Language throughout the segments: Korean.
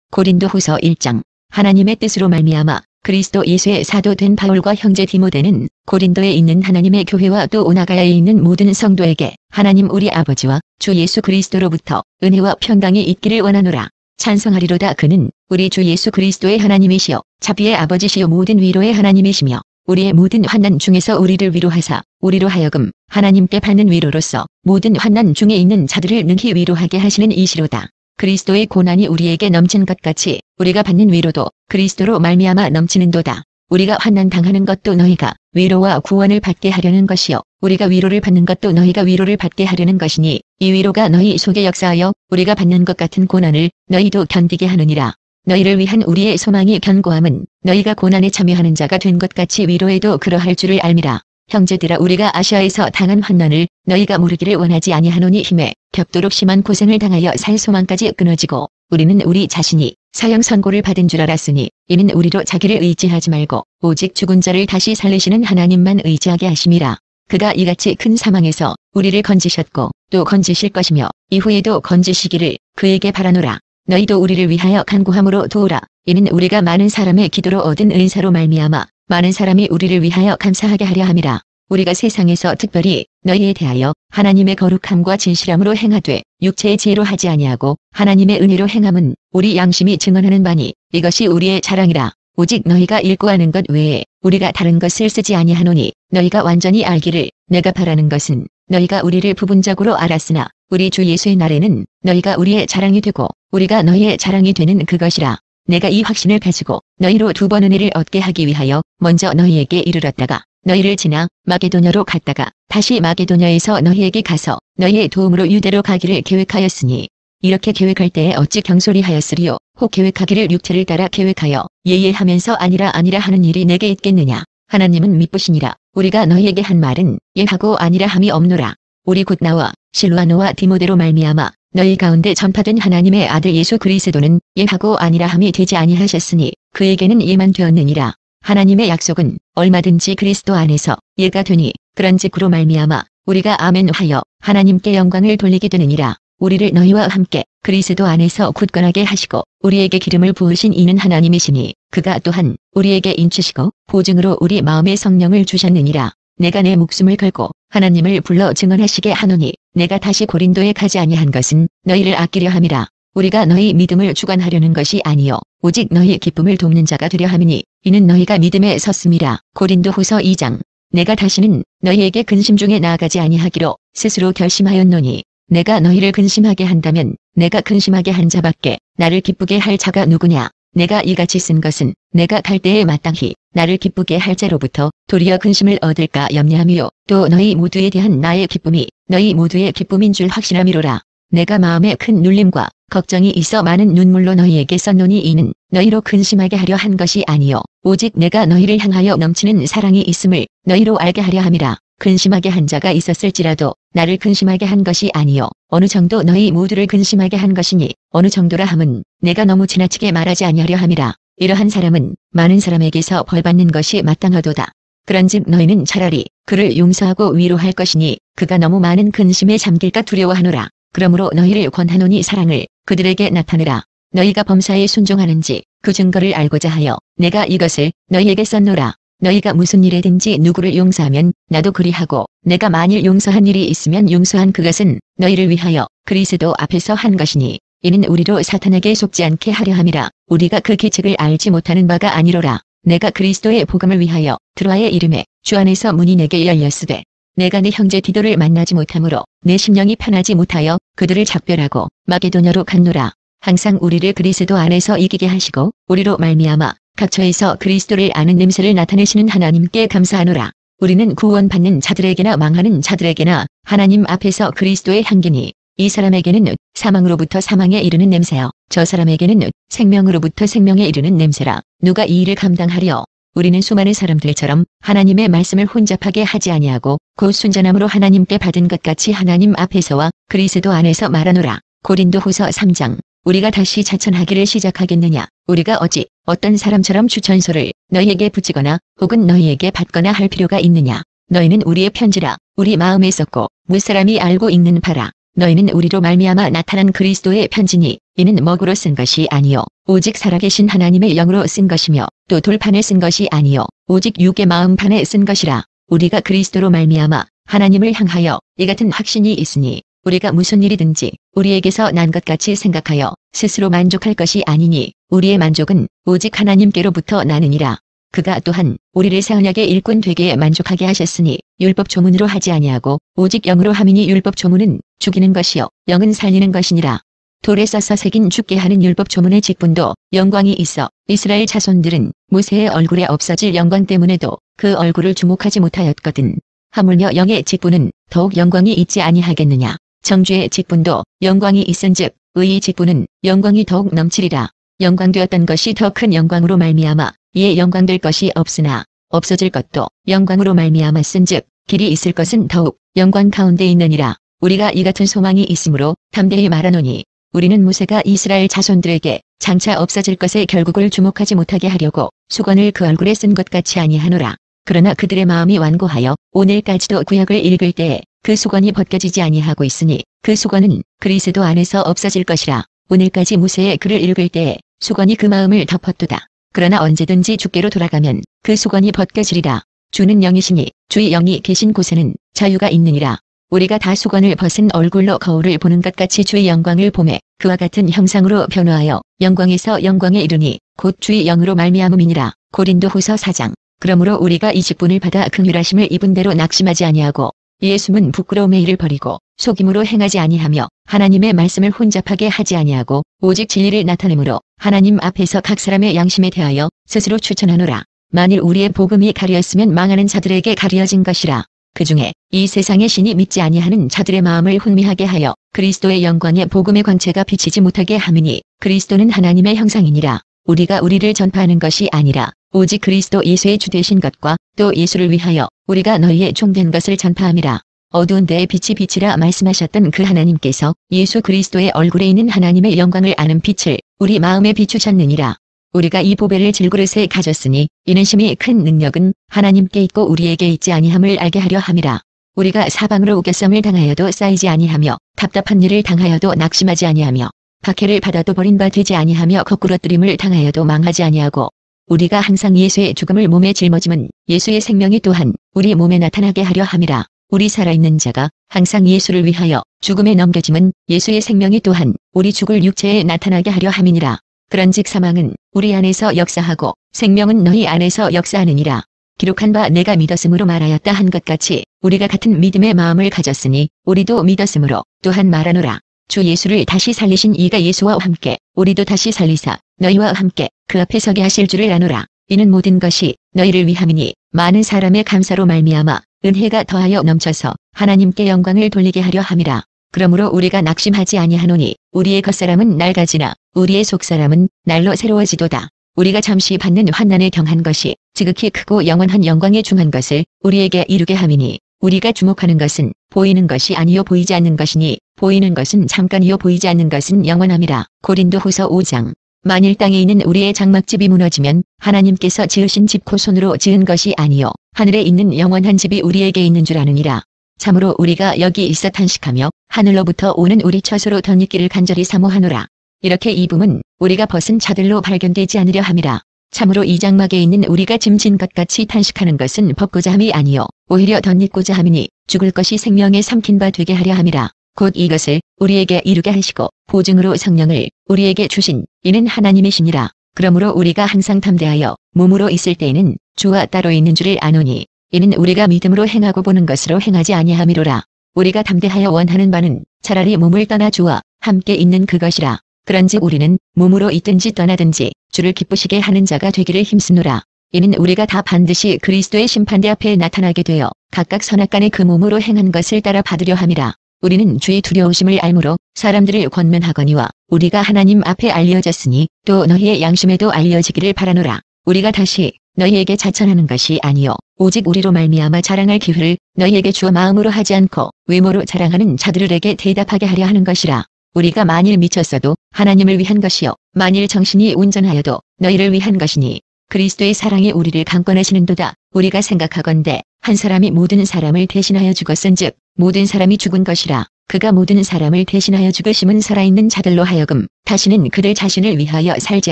고린도후서 1장. 하나님의 뜻으로 말미암아 그리스도 예수의 사도 된 바울과 형제 디모데는 고린도에 있는 하나님의 교회와 또 오나가야에 있는 모든 성도에게 하나님 우리 아버지와 주 예수 그리스도로부터 은혜와 평강이 있기를 원하노라. 찬송하리로다. 그는 우리 주 예수 그리스도의 하나님이시여 자비의 아버지시여 모든 위로의 하나님이시며 우리의 모든 환난 중에서 우리를 위로하사 우리로 하여금 하나님께 받는 위로로서 모든 환난 중에 있는 자들을 능히 위로하게 하시는 이시로다. 그리스도의 고난이 우리에게 넘친 것 같이 우리가 받는 위로도 그리스도로 말미암아 넘치는도다. 우리가 환난 당하는 것도 너희가 위로와 구원을 받게 하려는 것이요 우리가 위로를 받는 것도 너희가 위로를 받게 하려는 것이니 이 위로가 너희 속에 역사하여 우리가 받는 것 같은 고난을 너희도 견디게 하느니라. 너희를 위한 우리의 소망이 견고함은 너희가 고난에 참여하는 자가 된 것 같이 위로에도 그러할 줄을 알미라. 형제들아, 우리가 아시아에서 당한 환난을 너희가 모르기를 원하지 아니하노니 힘에 겹도록 심한 고생을 당하여 살 소망까지 끊어지고 우리는 우리 자신이 사형 선고를 받은 줄 알았으니 이는 우리로 자기를 의지하지 말고 오직 죽은 자를 다시 살리시는 하나님만 의지하게 하심이라. 그가 이같이 큰 사망에서 우리를 건지셨고 또 건지실 것이며 이후에도 건지시기를 그에게 바라노라. 너희도 우리를 위하여 간구함으로 도우라. 이는 우리가 많은 사람의 기도로 얻은 은사로 말미암아 많은 사람이 우리를 위하여 감사하게 하려 함이라. 우리가 세상에서 특별히 너희에 대하여 하나님의 거룩함과 진실함으로 행하되 육체의 지혜로 하지 아니하고 하나님의 은혜로 행함은 우리 양심이 증언하는 바니 이것이 우리의 자랑이라. 오직 너희가 읽고 아는 것 외에 우리가 다른 것을 쓰지 아니하노니 너희가 완전히 알기를 내가 바라는 것은 너희가 우리를 부분적으로 알았으나 우리 주 예수의 날에는 너희가 우리의 자랑이 되고 우리가 너희의 자랑이 되는 그것이라. 내가 이 확신을 가지고 너희로 두 번 은혜를 얻게 하기 위하여 먼저 너희에게 이르렀다가 너희를 지나 마게도냐로 갔다가 다시 마게도냐에서 너희에게 가서 너희의 도움으로 유대로 가기를 계획하였으니 이렇게 계획할 때에 어찌 경솔이하였으리요. 혹 계획하기를 육체를 따라 계획하여 예예하면서 아니라 하는 일이 내게 있겠느냐. 하나님은 미쁘시니라. 우리가 너희에게 한 말은 예하고 아니라 함이 없노라. 우리 곧 나와 실로아노와 디모데로 말미암아 너희 가운데 전파된 하나님의 아들 예수 그리스도는 예하고 아니라 함이 되지 아니하셨으니 그에게는 예만 되었느니라. 하나님의 약속은 얼마든지 그리스도 안에서 예가 되니 그런즉 그로 말미암아 우리가 아멘하여 하나님께 영광을 돌리게 되느니라. 우리를 너희와 함께 그리스도 안에서 굳건하게 하시고 우리에게 기름을 부으신 이는 하나님이시니 그가 또한 우리에게 인치시고 보증으로 우리 마음의 성령을 주셨느니라. 내가 내 목숨을 걸고 하나님을 불러 증언하시게 하노니 내가 다시 고린도에 가지 아니한 것은 너희를 아끼려 함이라. 우리가 너희 믿음을 주관하려는 것이 아니요 오직 너희 기쁨을 돕는 자가 되려 함이니 이는 너희가 믿음에 섰음이라. 고린도후서 2장. 내가 다시는 너희에게 근심 중에 나아가지 아니하기로 스스로 결심하였노니 내가 너희를 근심하게 한다면 내가 근심하게 한 자밖에 나를 기쁘게 할 자가 누구냐. 내가 이같이 쓴 것은 내가 갈 때에 마땅히 나를 기쁘게 할 자로부터 도리어 근심을 얻을까 염려함이요 또 너희 모두에 대한 나의 기쁨이 너희 모두의 기쁨인 줄 확신함이로라. 내가 마음에 큰 눌림과 걱정이 있어 많은 눈물로 너희에게 썼노니 이는 너희로 근심하게 하려 한 것이 아니요 오직 내가 너희를 향하여 넘치는 사랑이 있음을 너희로 알게 하려 함이라. 근심하게 한 자가 있었을지라도 나를 근심하게 한 것이 아니요 어느 정도 너희 모두를 근심하게 한 것이니 어느 정도라 함은 내가 너무 지나치게 말하지 아니하려 함이라. 이러한 사람은 많은 사람에게서 벌받는 것이 마땅하도다. 그런즉 너희는 차라리 그를 용서하고 위로할 것이니 그가 너무 많은 근심에 잠길까 두려워하노라. 그러므로 너희를 권하노니 사랑을 그들에게 나타내라. 너희가 범사에 순종하는지 그 증거를 알고자 하여 내가 이것을 너희에게 썼노라. 너희가 무슨 일에든지 누구를 용서하면 나도 그리하고 내가 만일 용서한 일이 있으면 용서한 그것은 너희를 위하여 그리스도 앞에서 한 것이니 이는 우리로 사탄에게 속지 않게 하려 함이라. 우리가 그 계책을 알지 못하는 바가 아니로라. 내가 그리스도의 복음을 위하여 드로아의 이름에 주 안에서 문이 내게 열렸으되 내가 내 형제 디도를 만나지 못하므로 내 심령이 편하지 못하여 그들을 작별하고 마게도냐로 갔노라. 항상 우리를 그리스도 안에서 이기게 하시고 우리로 말미암아 각처에서 그리스도를 아는 냄새를 나타내시는 하나님께 감사하노라. 우리는 구원받는 자들에게나 망하는 자들에게나 하나님 앞에서 그리스도의 향기니 이 사람에게는 사망으로부터 사망에 이르는 냄새요 저 사람에게는 생명으로부터 생명에 이르는 냄새라. 누가 이 일을 감당하려. 우리는 수많은 사람들처럼 하나님의 말씀을 혼잡하게 하지 아니하고 곧 순전함으로 하나님께 받은 것 같이 하나님 앞에서와 그리스도 안에서 말하노라. 고린도후서 3장. 우리가 다시 자천하기를 시작하겠느냐. 우리가 어떤 사람처럼 추천서를 너희에게 붙이거나 혹은 너희에게 받거나 할 필요가 있느냐. 너희는 우리의 편지라 우리 마음에 썼고 무사람이 알고 읽는 바라. 너희는 우리로 말미암아 나타난 그리스도의 편지니 이는 먹으로 쓴 것이 아니요 오직 살아계신 하나님의 영으로 쓴 것이며 또 돌판에 쓴 것이 아니요 오직 육의 마음판에 쓴 것이라. 우리가 그리스도로 말미암아 하나님을 향하여 이 같은 확신이 있으니 우리가 무슨 일이든지 우리에게서 난 것 같이 생각하여 스스로 만족할 것이 아니니 우리의 만족은 오직 하나님께로부터 나느니라. 그가 또한 우리를 새 언약의 일꾼 되게 만족하게 하셨으니 율법 조문으로 하지 아니하고 오직 영으로 함이니 율법 조문은 죽이는 것이요 영은 살리는 것이니라. 돌에 써서 새긴 죽게 하는 율법 조문의 직분도 영광이 있어 이스라엘 자손들은 모세의 얼굴에 없어질 영광 때문에도 그 얼굴을 주목하지 못하였거든. 하물며 영의 직분은 더욱 영광이 있지 아니하겠느냐. 정죄의 직분도 영광이 있은즉 의의 직분은 영광이 더욱 넘치리라. 영광되었던 것이 더 큰 영광으로 말미암아 이에 영광될 것이 없으나 없어질 것도 영광으로 말미암았은즉 길이 있을 것은 더욱 영광 가운데 있느니라. 우리가 이 같은 소망이 있으므로 담대히 말하노니 우리는 모세가 이스라엘 자손들에게 장차 없어질 것의 결국을 주목하지 못하게 하려고 수건을 그 얼굴에 쓴 것 같이 아니하노라. 그러나 그들의 마음이 완고하여 오늘까지도 구약을 읽을 때에 그 수건이 벗겨지지 아니하고 있으니 그 수건은 그리스도 안에서 없어질 것이라. 오늘까지 모세의 글을 읽을 때에 수건이 그 마음을 덮었도다. 그러나 언제든지 주께로 돌아가면 그 수건이 벗겨지리라. 주는 영이시니 주의 영이 계신 곳에는 자유가 있느니라. 우리가 다 수건을 벗은 얼굴로 거울을 보는 것 같이 주의 영광을 보매 그와 같은 형상으로 변화하여 영광에서 영광에 이르니 곧 주의 영으로 말미암음이니라. 고린도후서 4장. 그러므로 우리가 이 직분을 받아 긍휼하심을 입은 대로 낙심하지 아니하고 이에 숨은 부끄러움의 일을 버리고 속임으로 행하지 아니하며 하나님의 말씀을 혼잡하게 하지 아니하고 오직 진리를 나타내므로 하나님 앞에서 각 사람의 양심에 대하여 스스로 추천하노라. 만일 우리의 복음이 가려졌으면 망하는 자들에게 가려진 것이라. 그 중에 이 세상의 신이 믿지 아니하는 자들의 마음을 혼미하게 하여 그리스도의 영광의 복음의 광채가 비치지 못하게 함이니 그리스도는 하나님의 형상이니라. 우리가 우리를 전파하는 것이 아니라 오직 그리스도 예수의 주 되신 것과 또 예수를 위하여 우리가 너희의 종된 것을 전파함이라. 어두운 데에 빛이 비치라 말씀하셨던 그 하나님께서 예수 그리스도의 얼굴에 있는 하나님의 영광을 아는 빛을 우리 마음에 비추셨느니라. 우리가 이 보배를 질그릇에 가졌으니 이는 심히 큰 능력은 하나님께 있고 우리에게 있지 아니함을 알게 하려 함이라. 우리가 사방으로 우겨쌈을 당하여도 쌓이지 아니하며 답답한 일을 당하여도 낙심하지 아니하며 박해를 받아도 버림바 되지 아니하며 거꾸러뜨림을 당하여도 망하지 아니하고 우리가 항상 예수의 죽음을 몸에 짊어짐은 예수의 생명이 또한 우리 몸에 나타나게 하려 함이라. 우리 살아있는 자가 항상 예수를 위하여 죽음에 넘겨짐은 예수의 생명이 또한 우리 죽을 육체에 나타나게 하려 함이니라. 그런즉 사망은 우리 안에서 역사하고 생명은 너희 안에서 역사하느니라. 기록한 바 내가 믿었으므로 말하였다 한 것 같이 우리가 같은 믿음의 마음을 가졌으니 우리도 믿었으므로 또한 말하노라. 주 예수를 다시 살리신 이가 예수와 함께 우리도 다시 살리사 너희와 함께 그 앞에 서게 하실 줄을 아노라. 이는 모든 것이 너희를 위함이니 많은 사람의 감사로 말미암아 은혜가 더하여 넘쳐서 하나님께 영광을 돌리게 하려 함이라. 그러므로 우리가 낙심하지 아니하노니 우리의 겉사람은 낡아지나 우리의 속사람은 날로 새로워지도다. 우리가 잠시 받는 환난에 경한 것이 지극히 크고 영원한 영광에 중한 것을 우리에게 이루게 함이니 우리가 주목하는 것은 보이는 것이 아니요 보이지 않는 것이니 보이는 것은 잠깐이요 보이지 않는 것은 영원함이라. 고린도후서 5장. 만일 땅에 있는 우리의 장막집이 무너지면 하나님께서 지으신 집 곧 손으로 지은 것이 아니요 하늘에 있는 영원한 집이 우리에게 있는 줄 아느니라. 참으로 우리가 여기 있어 탄식하며 하늘로부터 오는 우리 처소로 덧입기를 간절히 사모하노라. 이렇게 입음은 우리가 벗은 자들로 발견되지 않으려 함이라. 참으로 이 장막에 있는 우리가 짐진 것 같이 탄식하는 것은 벗고자 함이 아니요 오히려 덧입고자 함이니 죽을 것이 생명에 삼킨 바 되게 하려 함이라. 곧 이것을 우리에게 이루게 하시고 보증으로 성령을 우리에게 주신 이는 하나님이시니라. 그러므로 우리가 항상 담대하여 몸으로 있을 때에는 주와 따로 있는 줄을 아노니 이는 우리가 믿음으로 행하고 보는 것으로 행하지 아니함이로라. 우리가 담대하여 원하는 바는 차라리 몸을 떠나 주와 함께 있는 그것이라. 그런즉 우리는 몸으로 있든지 떠나든지 주를 기쁘시게 하는 자가 되기를 힘쓰노라. 이는 우리가 다 반드시 그리스도의 심판대 앞에 나타나게 되어 각각 선악간에 그 몸으로 행한 것을 따라 받으려 함이라. 우리는 주의 두려우심을 알므로 사람들을 권면하거니와 우리가 하나님 앞에 알려졌으니 또 너희의 양심에도 알려지기를 바라노라. 우리가 다시 너희에게 자천하는 것이 아니요 오직 우리로 말미암아 자랑할 기회를 너희에게 주어 마음으로 하지 않고 외모로 자랑하는 자들에게 대답하게 하려 하는 것이라. 우리가 만일 미쳤어도 하나님을 위한 것이요 만일 정신이 온전하여도 너희를 위한 것이니 그리스도의 사랑이 우리를 강권하시는도다. 우리가 생각하건대 한 사람이 모든 사람을 대신하여 죽었은즉 모든 사람이 죽은 것이라. 그가 모든 사람을 대신하여 죽으심은 살아있는 자들로 하여금 다시는 그들 자신을 위하여 살지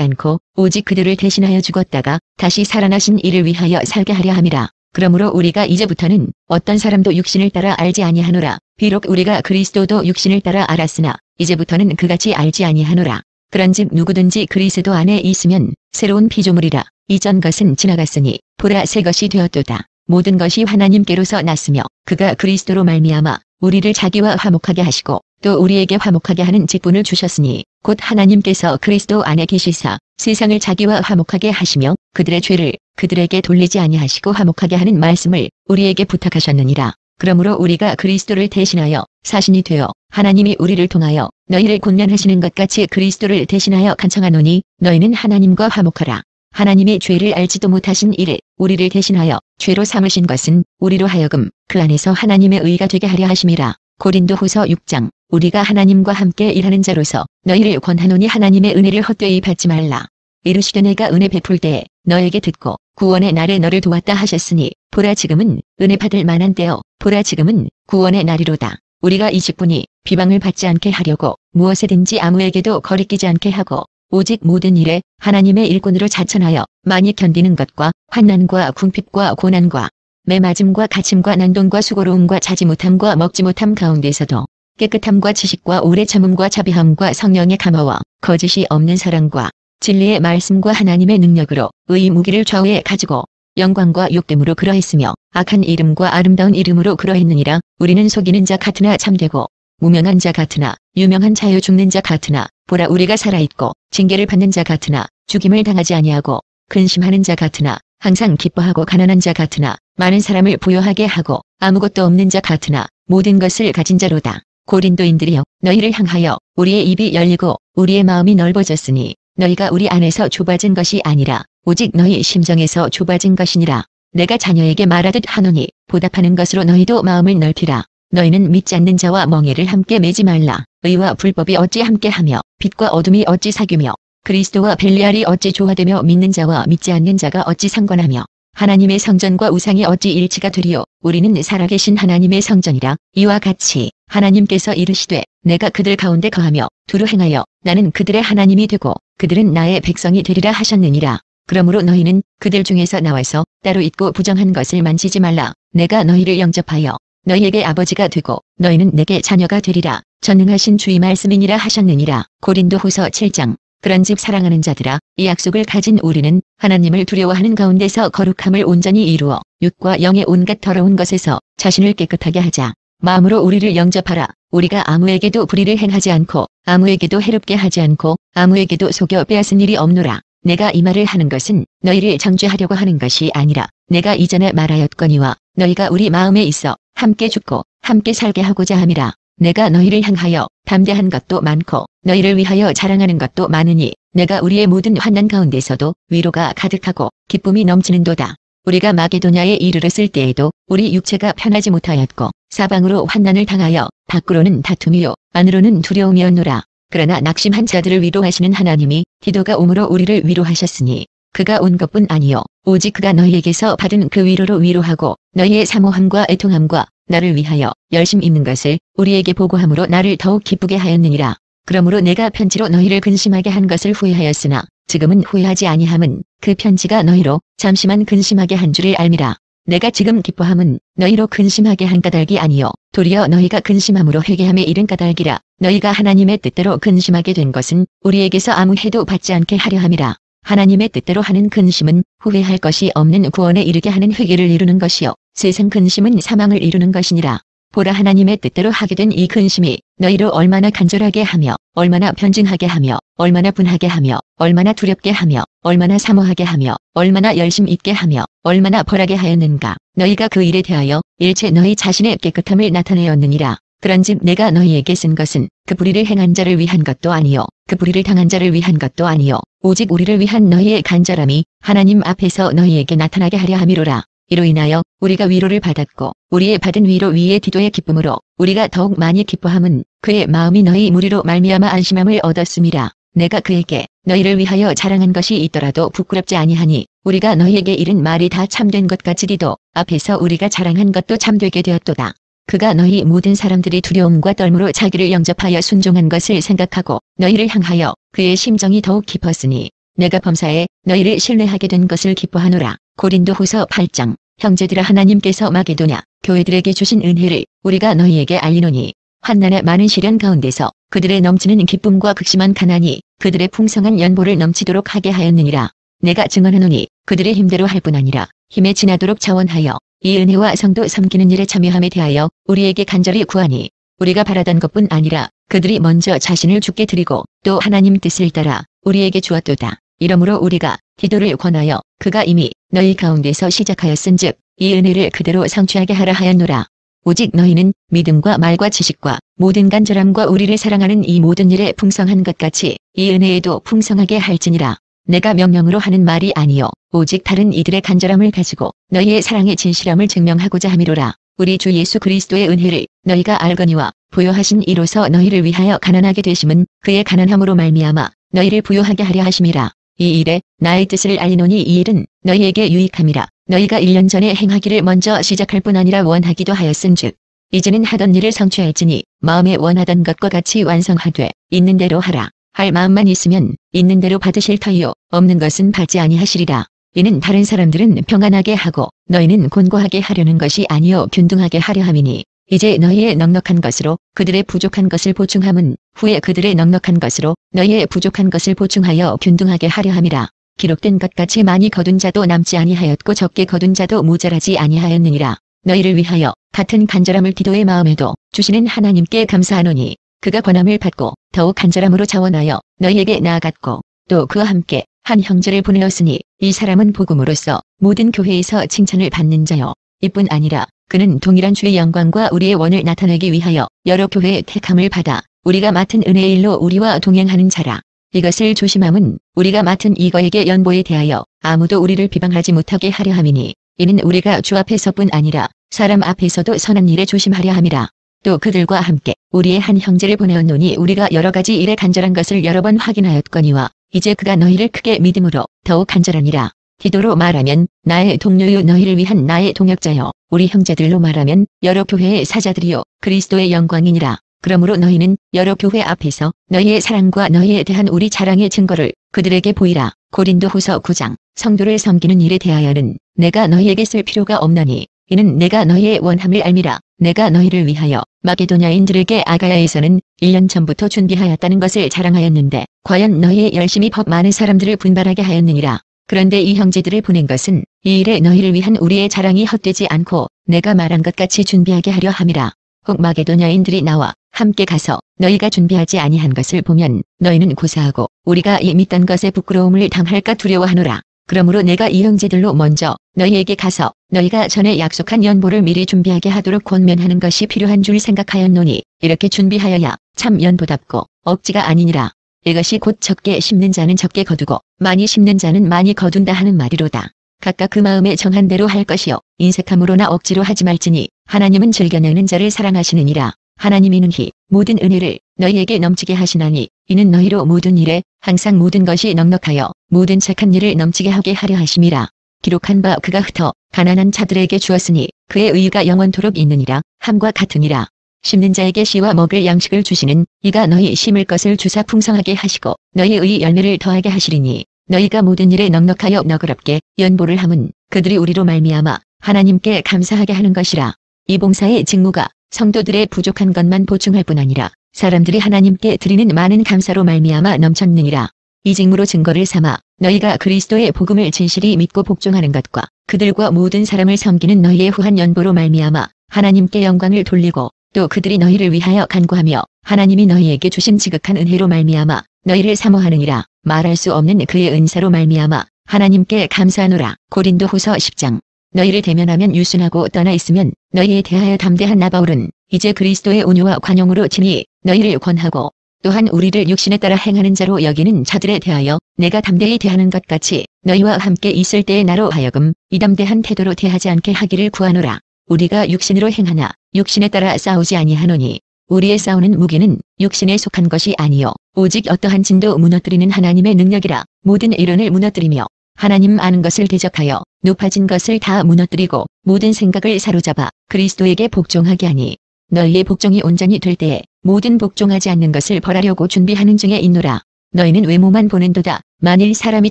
않고 오직 그들을 대신하여 죽었다가 다시 살아나신 이를 위하여 살게 하려 함이라. 그러므로 우리가 이제부터는 어떤 사람도 육신을 따라 알지 아니하노라. 비록 우리가 그리스도도 육신을 따라 알았으나 이제부터는 그같이 알지 아니하노라. 그런즉 누구든지 그리스도 안에 있으면 새로운 피조물이라. 이전 것은 지나갔으니 보라 새 것이 되었도다. 모든 것이 하나님께로서 났으며 그가 그리스도로 말미암아 우리를 자기와 화목하게 하시고 또 우리에게 화목하게 하는 직분을 주셨으니 곧 하나님께서 그리스도 안에 계시사 세상을 자기와 화목하게 하시며 그들의 죄를 그들에게 돌리지 아니하시고 화목하게 하는 말씀을 우리에게 부탁하셨느니라. 그러므로 우리가 그리스도를 대신하여 사신이 되어 하나님이 우리를 통하여 너희를 권면하시는 것 같이 그리스도를 대신하여 간청하노니 너희는 하나님과 화목하라. 하나님이 죄를 알지도 못하신 이를 우리를 대신하여 죄로 삼으신 것은 우리로 하여금 그 안에서 하나님의 의가 되게 하려 하심이라. 고린도후서 6장. 우리가 하나님과 함께 일하는 자로서 너희를 권하노니 하나님의 은혜를 헛되이 받지 말라. 이르시되 내가 은혜 베풀 때에 너에게 듣고 구원의 날에 너를 도왔다 하셨으니 보라 지금은 은혜 받을 만한 때요 보라 지금은 구원의 날이로다. 우리가 이 직분이 비방을 받지 않게 하려고 무엇에든지 아무에게도 거리끼지 않게 하고 오직 모든 일에 하나님의 일꾼으로 자천하여 많이 견디는 것과 환난과 궁핍과 고난과 매맞음과 갇힘과 난동과 수고로움과 자지 못함과 먹지 못함 가운데서도 깨끗함과 지식과 오래 참음과 자비함과 성령의 감화와 거짓이 없는 사랑과 진리의 말씀과 하나님의 능력으로 의 무기를 좌우에 가지고 영광과 욕됨으로 그러했으며 악한 이름과 아름다운 이름으로 그러했느니라. 우리는 속이는 자 같으나 참되고 무명한 자 같으나 유명한 자요 죽는 자 같으나 보라 우리가 살아있고 징계를 받는 자 같으나 죽임을 당하지 아니하고 근심하는 자 같으나 항상 기뻐하고 가난한 자 같으나 많은 사람을 부요하게 하고 아무것도 없는 자 같으나 모든 것을 가진 자로다. 고린도인들이여 너희를 향하여 우리의 입이 열리고 우리의 마음이 넓어졌으니 너희가 우리 안에서 좁아진 것이 아니라 오직 너희 심정에서 좁아진 것이니라. 내가 자녀에게 말하듯 하노니 보답하는 것으로 너희도 마음을 넓히라. 너희는 믿지 않는 자와 멍에를 함께 매지 말라. 의와 불법이 어찌 함께하며 빛과 어둠이 어찌 사귀며 그리스도와 벨리알이 어찌 조화되며 믿는 자와 믿지 않는 자가 어찌 상관하며 하나님의 성전과 우상이 어찌 일치가 되리요. 우리는 살아계신 하나님의 성전이라. 이와 같이 하나님께서 이르시되 내가 그들 가운데 거하며 두루 행하여 나는 그들의 하나님이 되고 그들은 나의 백성이 되리라 하셨느니라. 그러므로 너희는 그들 중에서 나와서 따로 있고 부정한 것을 만지지 말라. 내가 너희를 영접하여 너희에게 아버지가 되고 너희는 내게 자녀가 되리라. 전능하신 주의 말씀이니라 하셨느니라. 고린도후서 7장. 그런즉 사랑하는 자들아 이 약속을 가진 우리는 하나님을 두려워하는 가운데서 거룩함을 온전히 이루어 육과 영의 온갖 더러운 것에서 자신을 깨끗하게 하자. 마음으로 우리를 영접하라. 우리가 아무에게도 불의를 행하지 않고 아무에게도 해롭게 하지 않고 아무에게도 속여 빼앗은 일이 없노라. 내가 이 말을 하는 것은 너희를 정죄하려고 하는 것이 아니라 내가 이전에 말하였거니와 너희가 우리 마음에 있어 함께 죽고 함께 살게 하고자 함이라. 내가 너희를 향하여 담대한 것도 많고 너희를 위하여 자랑하는 것도 많으니 내가 우리의 모든 환난 가운데서도 위로가 가득하고 기쁨이 넘치는도다. 우리가 마게도냐에 이르렀을 때에도 우리 육체가 편하지 못하였고 사방으로 환난을 당하여 밖으로는 다툼이요 안으로는 두려움이었노라. 그러나 낙심한 자들을 위로하시는 하나님이 디도가 오므로 우리를 위로하셨으니 그가 온 것뿐 아니요 오직 그가 너희에게서 받은 그 위로로 위로하고 너희의 사모함과 애통함과 나를 위하여 열심 있는 것을 우리에게 보고함으로 나를 더욱 기쁘게 하였느니라. 그러므로 내가 편지로 너희를 근심하게 한 것을 후회하였으나 지금은 후회하지 아니함은 그 편지가 너희로 잠시만 근심하게 한 줄을 알미라. 내가 지금 기뻐함은 너희로 근심하게 한 까닭이 아니요 도리어 너희가 근심함으로 회개함에 이른 까닭이라. 너희가 하나님의 뜻대로 근심하게 된 것은 우리에게서 아무 해도 받지 않게 하려 함이라. 하나님의 뜻대로 하는 근심은 후회할 것이 없는 구원에 이르게 하는 회개를 이루는 것이요 세상 근심은 사망을 이루는 것이니라. 보라 하나님의 뜻대로 하게 된 이 근심이 너희로 얼마나 간절하게 하며 얼마나 변증하게 하며 얼마나 분하게 하며 얼마나 두렵게 하며 얼마나 사모하게 하며 얼마나 열심 있게 하며 얼마나 벌하게 하였는가. 너희가 그 일에 대하여 일체 너희 자신의 깨끗함을 나타내었느니라. 그런즉 내가 너희에게 쓴 것은 그 불의를 행한 자를 위한 것도 아니요 그 불의를 당한 자를 위한 것도 아니요 오직 우리를 위한 너희의 간절함이 하나님 앞에서 너희에게 나타나게 하려 함이로라. 이로 인하여 우리가 위로를 받았고 우리의 받은 위로 위에 디도의 기쁨으로 우리가 더욱 많이 기뻐함은 그의 마음이 너희 무리로 말미암아 안심함을 얻었음이라. 내가 그에게 너희를 위하여 자랑한 것이 있더라도 부끄럽지 아니하니 우리가 너희에게 이른 말이 다 참된 것 같으리도 앞에서 우리가 자랑한 것도 참되게 되었도다. 그가 너희 모든 사람들이 두려움과 떨므로 자기를 영접하여 순종한 것을 생각하고 너희를 향하여 그의 심정이 더욱 깊었으니 내가 범사에 너희를 신뢰하게 된 것을 기뻐하노라. 고린도후서 8장. 형제들아, 하나님께서 마게도냐 교회들에게 주신 은혜를 우리가 너희에게 알리노니 환난의 많은 시련 가운데서 그들의 넘치는 기쁨과 극심한 가난이 그들의 풍성한 연보를 넘치도록 하게 하였느니라. 내가 증언하노니 그들의 힘대로 할 뿐 아니라 힘에 지나도록 자원하여 이 은혜와 성도 섬기는 일에 참여함에 대하여 우리에게 간절히 구하니 우리가 바라던 것뿐 아니라 그들이 먼저 자신을 주께 드리고 또 하나님 뜻을 따라 우리에게 주었도다. 이러므로 우리가 디도를 권하여 그가 이미 너희 가운데서 시작하였은즉 이 은혜를 그대로 성취하게 하라 하였노라. 오직 너희는 믿음과 말과 지식과 모든 간절함과 우리를 사랑하는 이 모든 일에 풍성한 것 같이 이 은혜에도 풍성하게 할지니라. 내가 명령으로 하는 말이 아니요 오직 다른 이들의 간절함을 가지고 너희의 사랑의 진실함을 증명하고자 함이로라. 우리 주 예수 그리스도의 은혜를 너희가 알거니와 부요하신 이로서 너희를 위하여 가난하게 되심은 그의 가난함으로 말미암아 너희를 부요하게 하려 하심이라. 이 일에 나의 뜻을 알리노니 이 일은 너희에게 유익함이라. 너희가 1년 전에 행하기를 먼저 시작할 뿐 아니라 원하기도 하였은즉 이제는 하던 일을 성취할지니 마음에 원하던 것과 같이 완성하되 있는 대로 하라. 할 마음만 있으면 있는 대로 받으실 터이요 없는 것은 받지 아니하시리라. 이는 다른 사람들은 평안하게 하고 너희는 곤고하게 하려는 것이 아니요 균등하게 하려 함이니 이제 너희의 넉넉한 것으로 그들의 부족한 것을 보충함은 후에 그들의 넉넉한 것으로 너희의 부족한 것을 보충하여 균등하게 하려 함이라. 기록된 것 같이 많이 거둔 자도 남지 아니하였고 적게 거둔 자도 모자라지 아니하였느니라. 너희를 위하여 같은 간절함을 기도의 마음에도 주시는 하나님께 감사하노니 그가 권함을 받고 더욱 간절함으로 자원하여 너희에게 나아갔고 또 그와 함께 한 형제를 보내었으니 이 사람은 복음으로써 모든 교회에서 칭찬을 받는 자요 이뿐 아니라 그는 동일한 주의 영광과 우리의 원을 나타내기 위하여 여러 교회의 택함을 받아 우리가 맡은 은혜의 일로 우리와 동행하는 자라. 이것을 조심함은 우리가 맡은 이거에게 연보에 대하여 아무도 우리를 비방하지 못하게 하려 함이니 이는 우리가 주 앞에서뿐 아니라 사람 앞에서도 선한 일에 조심하려 함이라. 또 그들과 함께 우리의 한 형제를 보내었노니 우리가 여러 가지 일에 간절한 것을 여러 번 확인하였거니와 이제 그가 너희를 크게 믿음으로 더욱 간절하니라. 디도로 말하면 나의 동료요 너희를 위한 나의 동역자요 우리 형제들로 말하면 여러 교회의 사자들이요 그리스도의 영광이니라. 그러므로 너희는 여러 교회 앞에서 너희의 사랑과 너희에 대한 우리 자랑의 증거를 그들에게 보이라. 고린도후서 9장. 성도를 섬기는 일에 대하여는 내가 너희에게 쓸 필요가 없나니 이는 내가 너희의 원함을 알미라. 내가 너희를 위하여 마게도냐인들에게 아가야에서는 1년 전부터 준비하였다는 것을 자랑하였는데 과연 너희의 열심히 법 많은 사람들을 분발하게 하였느니라. 그런데 이 형제들을 보낸 것은 이 일에 너희를 위한 우리의 자랑이 헛되지 않고 내가 말한 것 같이 준비하게 하려 함이라. 혹 마게도냐인들이 나와 함께 가서 너희가 준비하지 아니한 것을 보면 너희는 고사하고 우리가 이 믿던 것에 부끄러움을 당할까 두려워하노라. 그러므로 내가 이 형제들로 먼저 너희에게 가서 너희가 전에 약속한 연보를 미리 준비하게 하도록 권면하는 것이 필요한 줄 생각하였노니 이렇게 준비하여야 참 연보답고 억지가 아니니라. 이것이 곧 적게 심는 자는 적게 거두고 많이 심는 자는 많이 거둔다 하는 말이로다. 각각 그 마음에 정한 대로 할 것이요 인색함으로나 억지로 하지 말지니 하나님은 즐겨내는 자를 사랑하시느니라. 하나님이 능히 모든 은혜를 너희에게 넘치게 하시나니 이는 너희로 모든 일에 항상 모든 것이 넉넉하여 모든 착한 일을 넘치게 하게 하려 하심이라. 기록한 바 그가 흩어 가난한 자들에게 주었으니 그의 의가 영원토록 있느니라 함과 같으니라. 심는 자에게 씨와 먹을 양식을 주시는 이가 너희 심을 것을 주사 풍성하게 하시고 너희의 열매를 더하게 하시리니 너희가 모든 일에 넉넉하여 너그럽게 연보를 함은 그들이 우리로 말미암아 하나님께 감사하게 하는 것이라. 이 봉사의 직무가 성도들의 부족한 것만 보충할 뿐 아니라 사람들이 하나님께 드리는 많은 감사로 말미암아 넘쳤느니라. 이 직무로 증거를 삼아 너희가 그리스도의 복음을 진실이 믿고 복종하는 것과 그들과 모든 사람을 섬기는 너희의 후한 연보로 말미암아 하나님께 영광을 돌리고 또 그들이 너희를 위하여 간구하며 하나님이 너희에게 주신 지극한 은혜로 말미암아 너희를 사모하느니라. 말할 수 없는 그의 은사로 말미암아 하나님께 감사하노라. 고린도후서 10장. 너희를 대면하면 유순하고 떠나 있으면 너희에 대하여 담대한 나 바울은 이제 그리스도의 온유와 관용으로 친히 너희를 권하고 또한 우리를 육신에 따라 행하는 자로 여기는 자들에 대하여 내가 담대히 대하는 것 같이 너희와 함께 있을 때의 나로 하여금 이 담대한 태도로 대하지 않게 하기를 구하노라. 우리가 육신으로 행하나 육신에 따라 싸우지 아니하노니 우리의 싸우는 무기는 육신에 속한 것이 아니요 오직 어떠한 진도 무너뜨리는 하나님의 능력이라. 모든 이론을 무너뜨리며 하나님 아는 것을 대적하여 높아진 것을 다 무너뜨리고 모든 생각을 사로잡아 그리스도에게 복종하게 하니 너희의 복종이 온전히 될 때에 모든 복종하지 않는 것을 벌하려고 준비하는 중에 있노라. 너희는 외모만 보는도다. 만일 사람이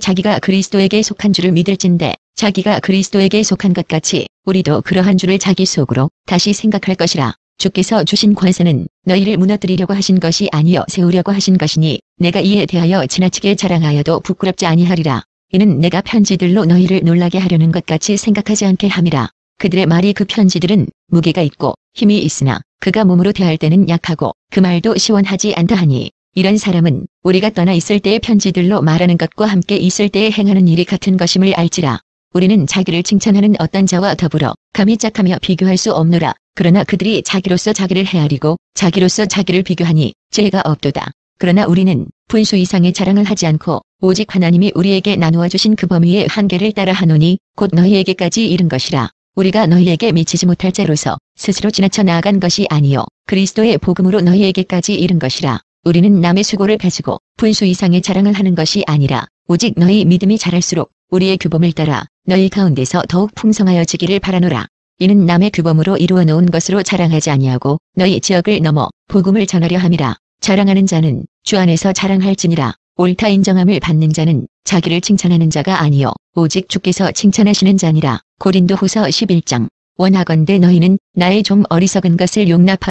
자기가 그리스도에게 속한 줄을 믿을진대 자기가 그리스도에게 속한 것 같이 우리도 그러한 줄을 자기 속으로 다시 생각할 것이라. 주께서 주신 권세는 너희를 무너뜨리려고 하신 것이 아니요 세우려고 하신 것이니 내가 이에 대하여 지나치게 자랑하여도 부끄럽지 아니하리라. 이는 내가 편지들로 너희를 놀라게 하려는 것 같이 생각하지 않게 함이라. 그들의 말이 그 편지들은 무게가 있고 힘이 있으나 그가 몸으로 대할 때는 약하고 그 말도 시원하지 않다 하니 이런 사람은 우리가 떠나 있을 때의 편지들로 말하는 것과 함께 있을 때에 행하는 일이 같은 것임을 알지라. 우리는 자기를 칭찬하는 어떤 자와 더불어 감히 짝하며 비교할 수 없노라. 그러나 그들이 자기로서 자기를 헤아리고 자기로서 자기를 비교하니 죄가 없도다. 그러나 우리는 분수 이상의 자랑을 하지 않고 오직 하나님이 우리에게 나누어 주신 그 범위의 한계를 따라 하노니 곧 너희에게까지 이른 것이라. 우리가 너희에게 미치지 못할 자로서 스스로 지나쳐 나아간 것이 아니요 그리스도의 복음으로 너희에게까지 이른 것이라. 우리는 남의 수고를 가지고 분수 이상의 자랑을 하는 것이 아니라 오직 너희 믿음이 자랄수록 우리의 규범을 따라 너희 가운데서 더욱 풍성하여지기를 바라노라. 이는 남의 규범으로 이루어 놓은 것으로 자랑하지 아니하고 너희 지역을 넘어 복음을 전하려 함이라. 자랑하는 자는 주 안에서 자랑할지니라. 옳다 인정함을 받는 자는 자기를 칭찬하는 자가 아니요 오직 주께서 칭찬하시는 자니라. 고린도후서 11장. 원하건대 너희는 나의 좀 어리석은 것을 용납하